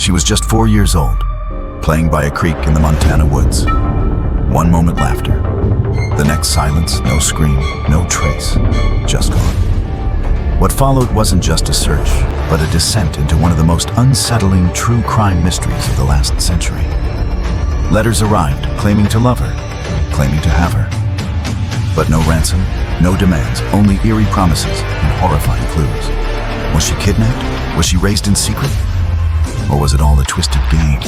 She was just 4 years old, playing by a creek in the Montana woods. One moment laughter, the next silence, no scream, no trace, just gone. What followed wasn't just a search, but a descent into one of the most unsettling true crime mysteries of the last century. Letters arrived claiming to love her, claiming to have her. But no ransom, no demands, only eerie promises and horrifying clues. Was she kidnapped? Was she raised in secret? Or was it all a twisted game?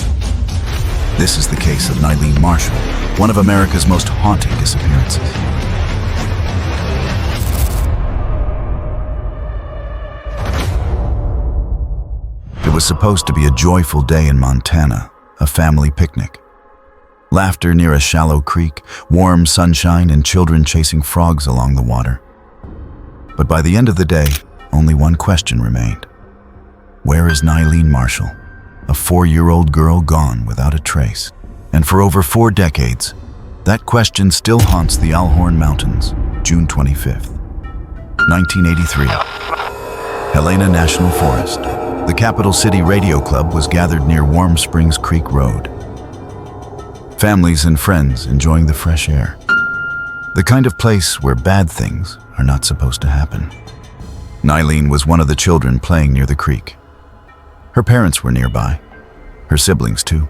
This is the case of Nyleen Marshall, one of America's most haunting disappearances. It was supposed to be a joyful day in Montana, a family picnic. Laughter near a shallow creek, warm sunshine, and children chasing frogs along the water. But by the end of the day, only one question remained. Where is Nyleen Marshall, a 4-year-old girl gone without a trace? And for over 4 decades, that question still haunts the Alhorn Mountains, June 25th, 1983. Helena National Forest. The Capital City Radio Club was gathered near Warm Springs Creek Road. Families and friends enjoying the fresh air. The kind of place where bad things are not supposed to happen. Nyleen was one of the children playing near the creek. Her parents were nearby, her siblings too.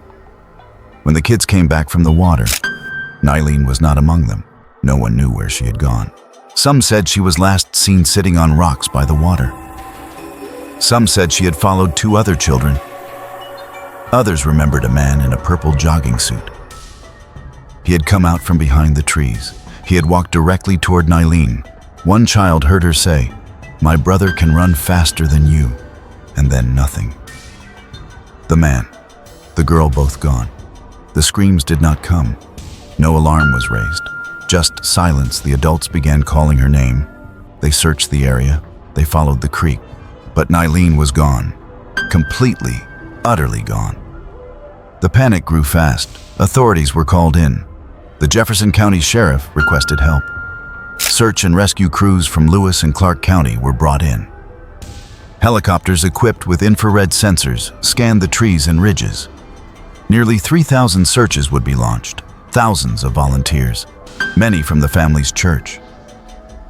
When the kids came back from the water, Nyleen was not among them. No one knew where she had gone. Some said she was last seen sitting on rocks by the water. Some said she had followed 2 other children. Others remembered a man in a purple jogging suit. He had come out from behind the trees. He had walked directly toward Nyleen. One child heard her say, "My brother can run faster than you," and then nothing. The man, the girl, both gone. The screams did not come. No alarm was raised. Just silence. The adults began calling her name. They searched the area. They followed the creek. But Nyleen was gone. Completely, utterly gone. The panic grew fast. Authorities were called in. The Jefferson County Sheriff requested help. Search and rescue crews from Lewis and Clark County were brought in. Helicopters equipped with infrared sensors scanned the trees and ridges. Nearly 3,000 searches would be launched. Thousands of volunteers, many from the family's church.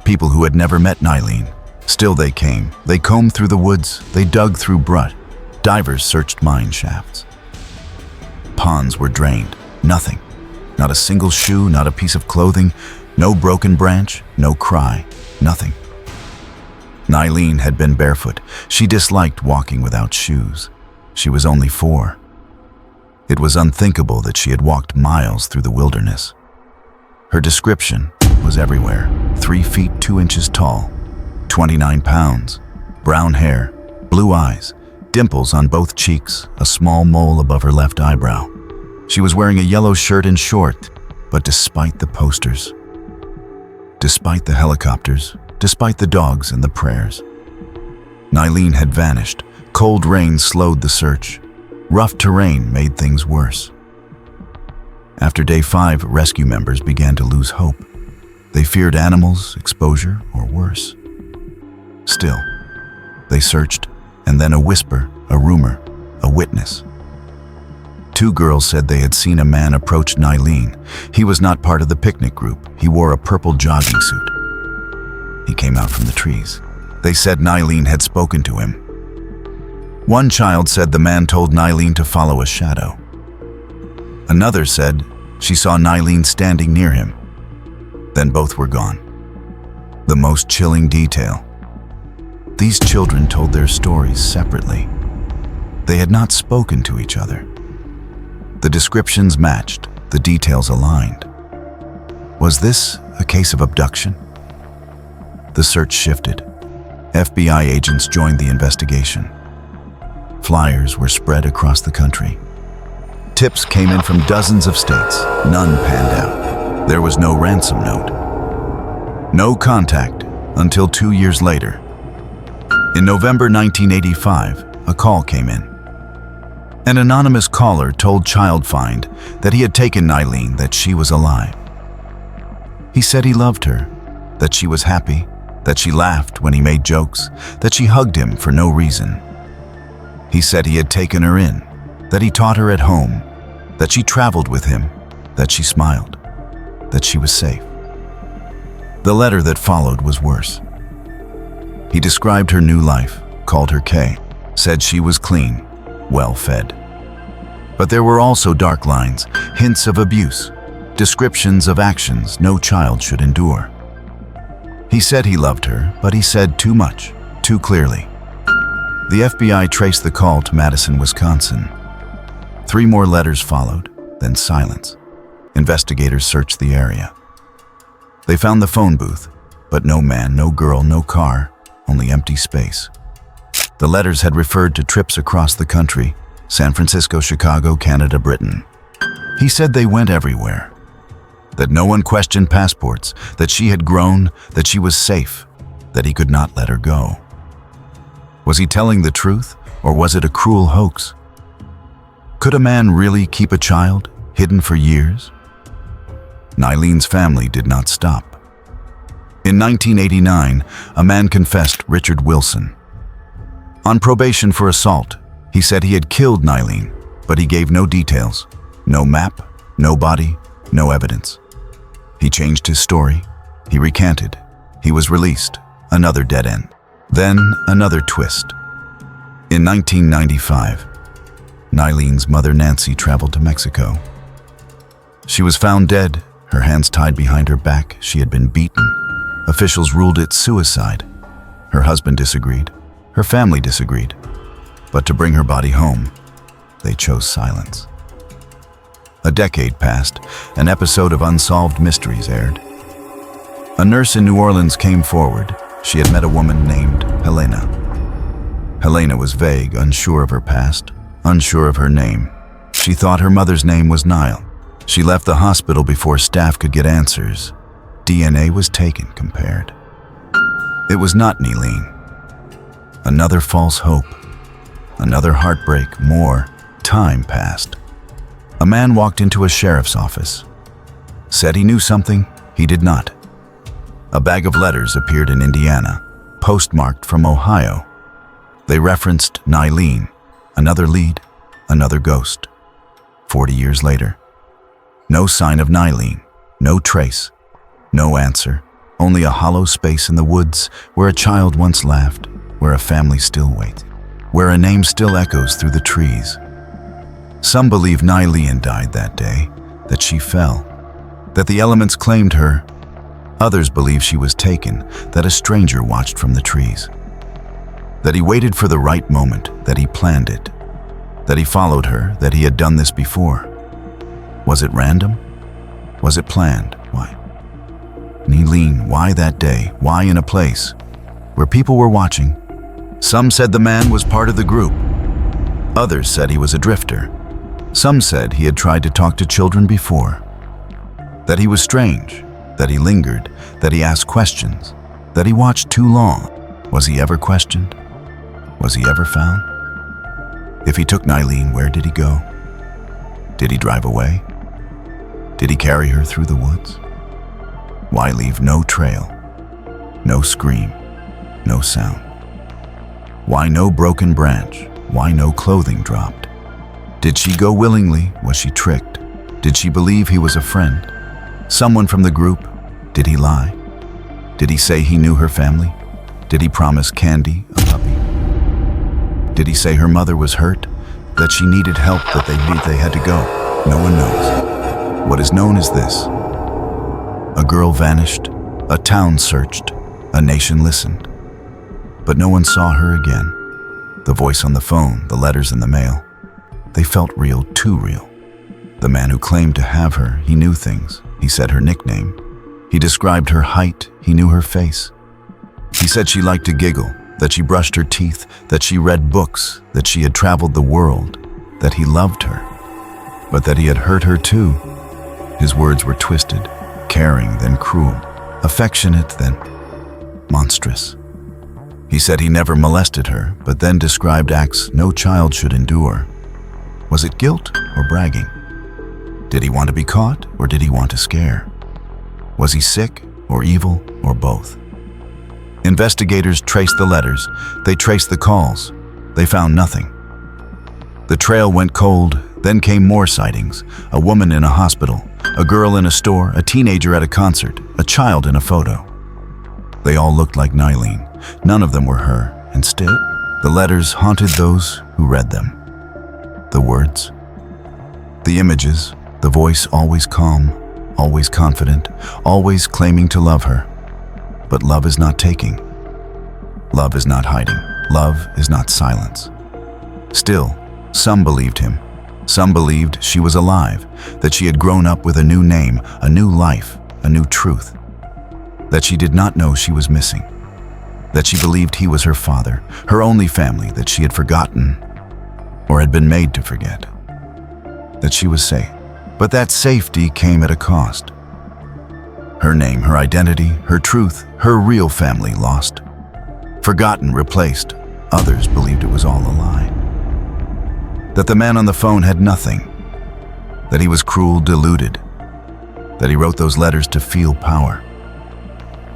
People who had never met Nyleen. Still they came. They combed through the woods. They dug through brush. Divers searched mine shafts. Ponds were drained. Nothing. Not a single shoe, not a piece of clothing, no broken branch, no cry, nothing. Nyleen had been barefoot. She disliked walking without shoes. She was only 4. It was unthinkable that she had walked miles through the wilderness. Her description was everywhere. 3 feet 2 inches tall, 29 pounds, brown hair, blue eyes, dimples on both cheeks, a small mole above her left eyebrow. She was wearing a yellow shirt and short, but despite the posters, despite the helicopters, despite the dogs and the prayers, Nyleen had vanished. Cold rain slowed the search. Rough terrain made things worse. After day 5, rescue members began to lose hope. They feared animals, exposure, or worse. Still, they searched, and then a whisper, a rumor, a witness. 2 girls said they had seen a man approach Nyleen. He was not part of the picnic group. He wore a purple jogging suit. He came out from the trees. They said Nyleen had spoken to him. One child said the man told Nyleen to follow a shadow. Another said she saw Nyleen standing near him. Then both were gone. The most chilling detail: these children told their stories separately. They had not spoken to each other. The descriptions matched, the details aligned. Was this a case of abduction? The search shifted. FBI agents joined the investigation. Flyers were spread across the country. Tips came in from dozens of states. None panned out. There was no ransom note. No contact until 2 years later. In November 1985, a call came in. An anonymous caller told Child Find that he had taken Nyleen, that she was alive. He said he loved her, that she was happy, that she laughed when he made jokes, that she hugged him for no reason. He said he had taken her in, that he taught her at home, that she traveled with him, that she smiled, that she was safe. The letter that followed was worse. He described her new life, called her Kay, said she was clean, well-fed. But there were also dark lines, hints of abuse, descriptions of actions no child should endure. He said he loved her, but he said too much, too clearly. The FBI traced the call to Madison, Wisconsin. 3 more letters followed, then silence. Investigators searched the area. They found the phone booth, but no man, no girl, no car, only empty space. The letters had referred to trips across the country: San Francisco, Chicago, Canada, Britain. He said they went everywhere, that no one questioned passports, that she had grown, that she was safe, that he could not let her go. Was he telling the truth, or was it a cruel hoax? Could a man really keep a child, hidden for years? Nyleen's family did not stop. In 1989, a man confessed, Richard Wilson. On probation for assault, he said he had killed Nyleen, but he gave no details, no map, no body, no evidence. He changed his story. He recanted. He was released. Another dead end. Then another twist. In 1995, Nyleen's mother Nancy traveled to Mexico. She was found dead, her hands tied behind her back. She had been beaten. Officials ruled it suicide. Her husband disagreed. Her family disagreed. But to bring her body home, they chose silence. A decade passed. An episode of Unsolved Mysteries aired. A nurse in New Orleans came forward. She had met a woman named Helena. Helena was vague, unsure of her past, unsure of her name. She thought her mother's name was Nile. She left the hospital before staff could get answers. DNA was taken, compared. It was not Nyleen. Another false hope. Another heartbreak. More time passed. A man walked into a sheriff's office. Said he knew something he did not. A bag of letters appeared in Indiana, postmarked from Ohio. They referenced Nyleen, another lead, another ghost. 40 years later. No sign of Nyleen, no trace, no answer, only a hollow space in the woods where a child once laughed, where a family still waits, where a name still echoes through the trees. Some believe Nyleen died that day, that she fell, that the elements claimed her. Others believe she was taken, that a stranger watched from the trees, that he waited for the right moment, that he planned it, that he followed her, that he had done this before. Was it random? Was it planned? Why? Nyleen, why that day? Why in a place where people were watching? Some said the man was part of the group. Others said he was a drifter. Some said he had tried to talk to children before. That he was strange, that he lingered, that he asked questions, that he watched too long. Was he ever questioned? Was he ever found? If he took Nyleen, where did he go? Did he drive away? Did he carry her through the woods? Why leave no trail, no scream, no sound? Why no broken branch? Why no clothing dropped? Did she go willingly? Was she tricked? Did she believe he was a friend? Someone from the group? Did he lie? Did he say he knew her family? Did he promise Candy a puppy? Did he say her mother was hurt? That she needed help, that they had to go? No one knows. What is known is this. A girl vanished, a town searched, a nation listened. But no one saw her again. The voice on the phone, the letters in the mail, they felt real, too real. The man who claimed to have her, he knew things. He said her nickname. He described her height. He knew her face. He said she liked to giggle, that she brushed her teeth, that she read books, that she had traveled the world, that he loved her, but that he had hurt her too. His words were twisted, caring, then cruel, affectionate, then monstrous. He said he never molested her, but then described acts no child should endure. Was it guilt or bragging? Did he want to be caught, or did he want to scare? Was he sick or evil, or both? Investigators traced the letters. They traced the calls. They found nothing. The trail went cold, then came more sightings. A woman in a hospital, a girl in a store, a teenager at a concert, a child in a photo. They all looked like Nyleen. None of them were her, and still, the letters haunted those who read them. The words, the images, the voice always calm, always confident, always claiming to love her. But love is not taking. Love is not hiding. Love is not silence. Still, some believed him. Some believed she was alive, that she had grown up with a new name, a new life, a new truth. That she did not know she was missing. That she believed he was her father, her only family that she had forgotten or had been made to forget. That she was safe. But that safety came at a cost. Her name, her identity, her truth, her real family lost. Forgotten, replaced. Others believed it was all a lie. That the man on the phone had nothing. That he was cruel, deluded. That he wrote those letters to feel power.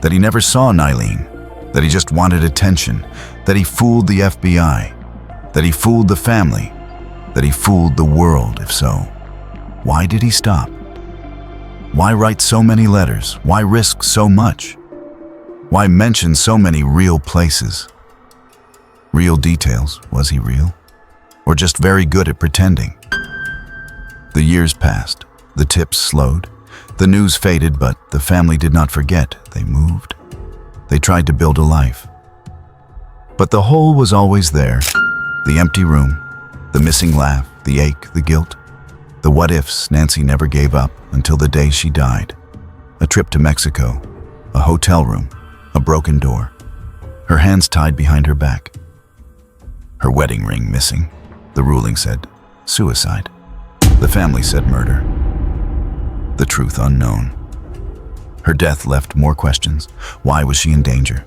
That he never saw Nyleen. That he just wanted attention. That he fooled the FBI. That he fooled the family. That he fooled the world, if so. Why did he stop? Why write so many letters? Why risk so much? Why mention so many real places? Real details. Was he real? Or just very good at pretending? The years passed. The tips slowed. The news faded, but the family did not forget. They moved. They tried to build a life. But the hole was always there. The empty room, the missing laugh, the ache, the guilt. The what-ifs Nancy never gave up until the day she died. A trip to Mexico, a hotel room, a broken door, her hands tied behind her back. Her wedding ring missing. The ruling said suicide. The family said murder. The truth unknown. Her death left more questions. Why was she in danger?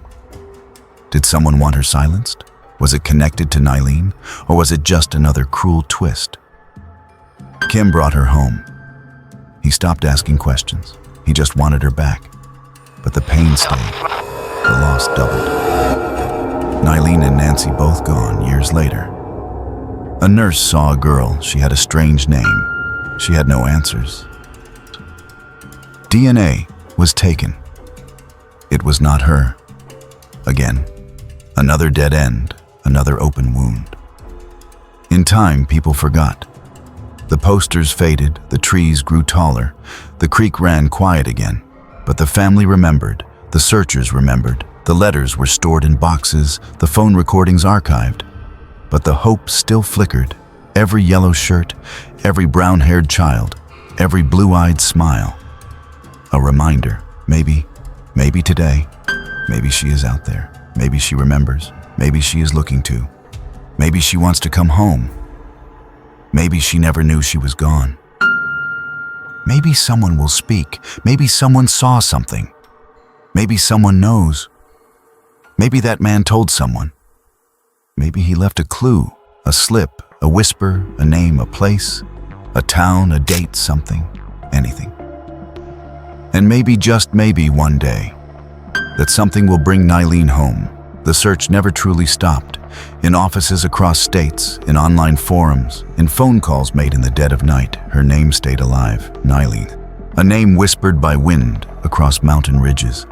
Did someone want her silenced? Was it connected to Nyleen, or was it just another cruel twist? Kim brought her home. He stopped asking questions. He just wanted her back. But the pain stayed. The loss doubled. Nyleen and Nancy both gone years later. A nurse saw a girl. She had a strange name. She had no answers. DNA was taken. It was not her. Again, another dead end, another open wound. In time, people forgot. The posters faded, the trees grew taller, the creek ran quiet again. But the family remembered, the searchers remembered, the letters were stored in boxes, the phone recordings archived. But the hope still flickered. Every yellow shirt, every brown-haired child, every blue-eyed smile. A reminder, maybe today, maybe she is out there, maybe she remembers, maybe she is looking to, maybe she wants to come home. Maybe she never knew she was gone. Maybe someone will speak. Maybe someone saw something. Maybe someone knows. Maybe that man told someone. Maybe he left a clue, a slip, a whisper, a name, a place, a town, a date, something, anything. And maybe, just maybe, one day, that something will bring Nyleen home. The search never truly stopped. In offices across states, in online forums, in phone calls made in the dead of night, her name stayed alive, Nyleen. A name whispered by wind across mountain ridges,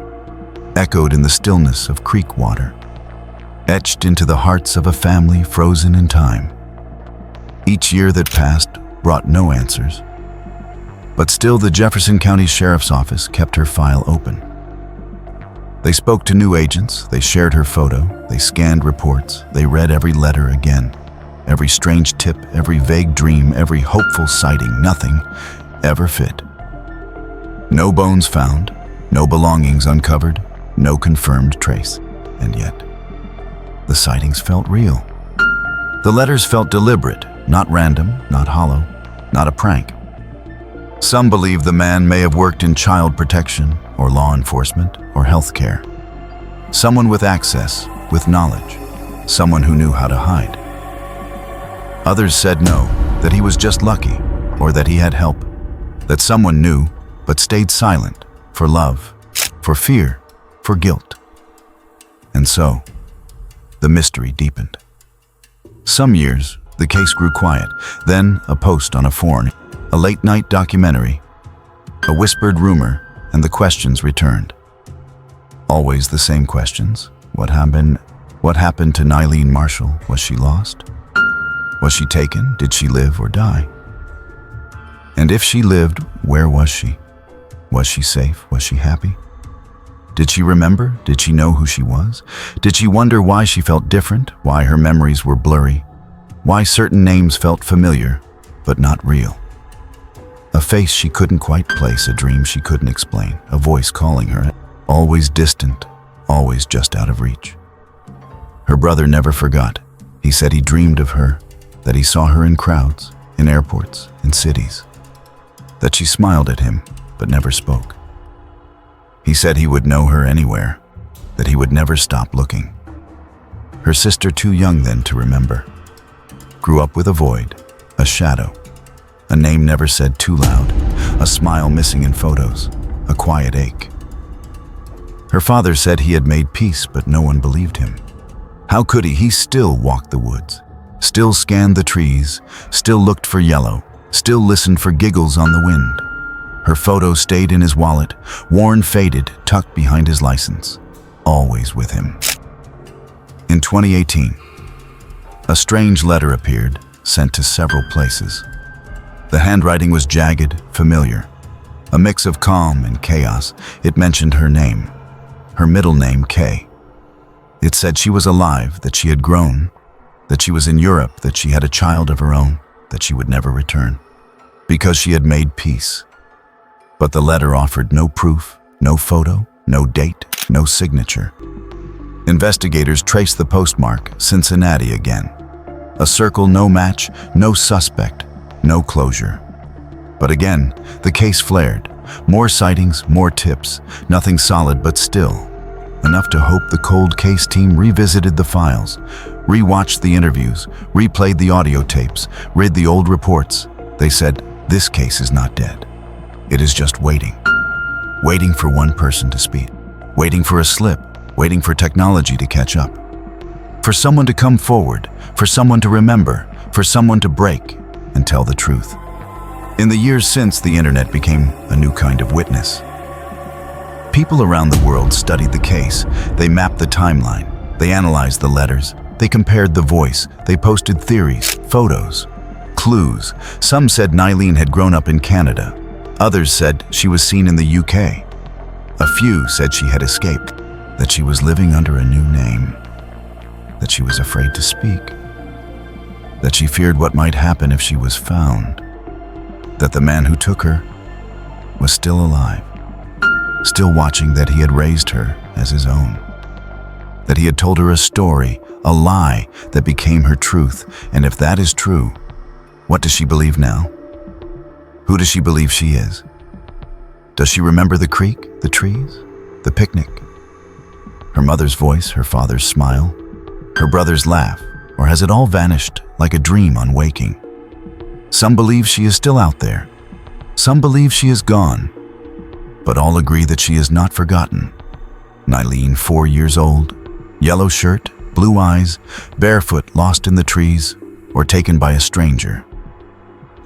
echoed in the stillness of creek water, etched into the hearts of a family frozen in time. Each year that passed brought no answers. But still, the Jefferson County Sheriff's Office kept her file open. They spoke to new agents, they shared her photo, they scanned reports, they read every letter again. Every strange tip, every vague dream, every hopeful sighting, nothing ever fit. No bones found, no belongings uncovered, no confirmed trace. And yet, the sightings felt real. The letters felt deliberate, not random, not hollow, not a prank. Some believe the man may have worked in child protection, or law enforcement, or healthcare. Someone with access, with knowledge, someone who knew how to hide. Others said no, that he was just lucky, or that he had help, that someone knew but stayed silent, for love, for fear, for guilt. And so, the mystery deepened. Some years, The case grew quiet. Then a post on a forum, a late-night documentary, a whispered rumor, and the questions returned. Always the same questions. What happened? What happened to Nyleen Marshall? Was she lost? Was she taken? Did she live or die? And if she lived, where was she? Was she safe? Was she happy? Did she remember? Did she know who she was? Did she wonder why she felt different? Why her memories were blurry? Why certain names felt familiar, but not real? A face she couldn't quite place, a dream she couldn't explain, a voice calling her, always distant, always just out of reach. Her brother never forgot. He said he dreamed of her, that he saw her in crowds, in airports, in cities, that she smiled at him, but never spoke. He said he would know her anywhere, that he would never stop looking. Her sister, too young then to remember, grew up with a void, a shadow, a name never said too loud, a smile missing in photos, a quiet ache. Her father said he had made peace, but no one believed him. How could he? He still walked the woods, still scanned the trees, still looked for yellow, still listened for giggles on the wind. Her photo stayed in his wallet, worn, faded, tucked behind his license, always with him. In 2018, a strange letter appeared, sent to several places. The handwriting was jagged, familiar, a mix of calm and chaos. It mentioned her name, her middle name, Kay. It said she was alive, that she had grown, that she was in Europe, that she had a child of her own, that she would never return, because she had made peace. But the letter offered no proof, no photo, no date, no signature. Investigators traced the postmark, Cincinnati again. A circle, no match, no suspect, no closure. But again, the case flared. More sightings, more tips, nothing solid, but still enough to hope. The cold case team revisited the files, rewatched the interviews, replayed the audio tapes, read the old reports. They said, this case is not dead. It is just waiting. Waiting for one person to speak. Waiting for a slip. Waiting for technology to catch up. For someone to come forward. For someone to remember. For someone to break and tell the truth. In the years since, the internet became a new kind of witness. People around the world studied the case. They mapped the timeline. They analyzed the letters. They compared the voice. They posted theories, photos, clues. Some said Nyleen had grown up in Canada. Others said she was seen in the UK. A few said she had escaped, that she was living under a new name, that she was afraid to speak, that she feared what might happen if she was found, that the man who took her was still alive, still watching, that he had raised her as his own, that he had told her a story, a lie that became her truth. And if that is true, what does she believe now? Who does she believe she is? Does she remember the creek, the trees, the picnic? Her mother's voice, her father's smile, her brother's laugh, or has it all vanished like a dream on waking? Some believe she is still out there. Some believe she is gone. But all agree that she is not forgotten. Nyleen, 4 years old, yellow shirt, blue eyes, barefoot, lost in the trees, or taken by a stranger.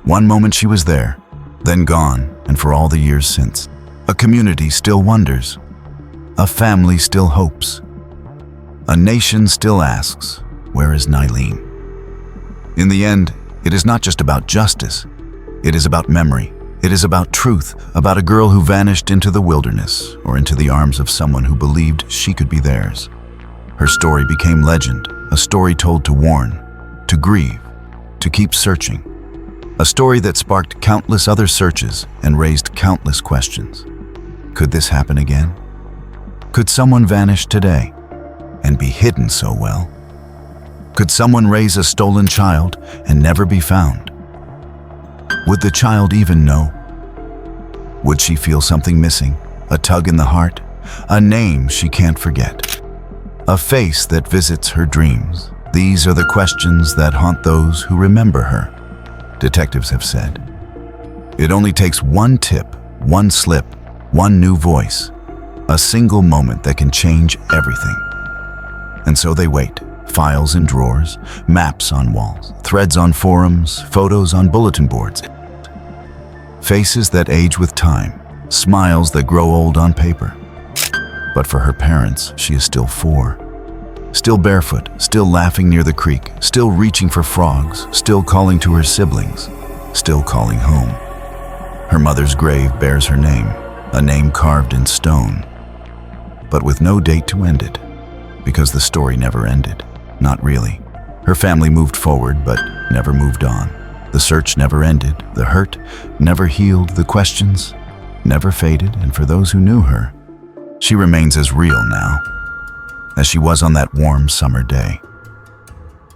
One moment she was there, then gone, and for all the years since. A community still wonders. A family still hopes. A nation still asks, where is Nyleen? In the end, it is not just about justice. It is about memory. It is about truth, about a girl who vanished into the wilderness or into the arms of someone who believed she could be theirs. Her story became legend, a story told to warn, to grieve, to keep searching. A story that sparked countless other searches and raised countless questions. Could this happen again? Could someone vanish today and be hidden so well? Could someone raise a stolen child and never be found? Would the child even know? Would she feel something missing, a tug in the heart, a name she can't forget, a face that visits her dreams? These are the questions that haunt those who remember her. Detectives have said, it only takes one tip, one slip, one new voice, a single moment that can change everything. And so they wait, Files in drawers, maps on walls, threads on forums, photos on bulletin boards. Faces that age with time, smiles that grow old on paper. But for her parents, she is still 4. Still barefoot, still laughing near the creek, still reaching for frogs, still calling to her siblings, still calling home. Her mother's grave bears her name, a name carved in stone, but with no date to end it, because the story never ended. Not really. Her family moved forward, but never moved on. The search never ended, the hurt never healed, the questions never faded, and for those who knew her, she remains as real now as she was on that warm summer day.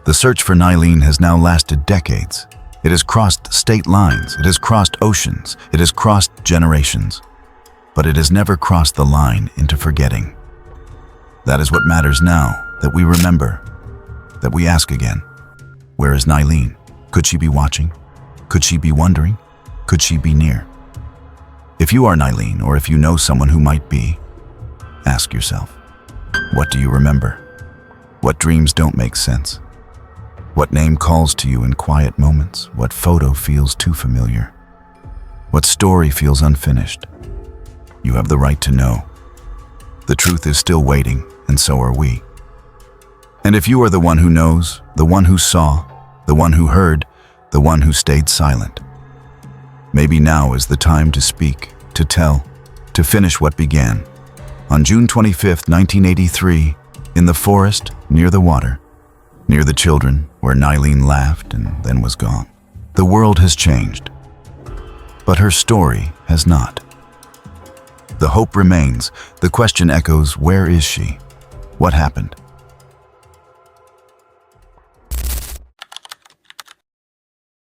The search for Nyleen has now lasted decades. It has crossed state lines, it has crossed oceans, it has crossed generations, but it has never crossed the line into forgetting. That is what matters now, that we remember, that we ask again. Where is Nyleen? Could she be watching? Could she be wondering? Could she be near? If you are Nyleen, or if you know someone who might be, ask yourself, what do you remember? What dreams don't make sense? What name calls to you in quiet moments? What photo feels too familiar? What story feels unfinished? You have the right to know. The truth is still waiting, and so are we. And if you are the one who knows, the one who saw, the one who heard, the one who stayed silent, maybe now is the time to speak, to tell, to finish what began. On June 25, 1983, in the forest, near the water, near the children, where Nyleen laughed and then was gone. The world has changed, but her story has not. The hope remains, the question echoes, where is she? What happened?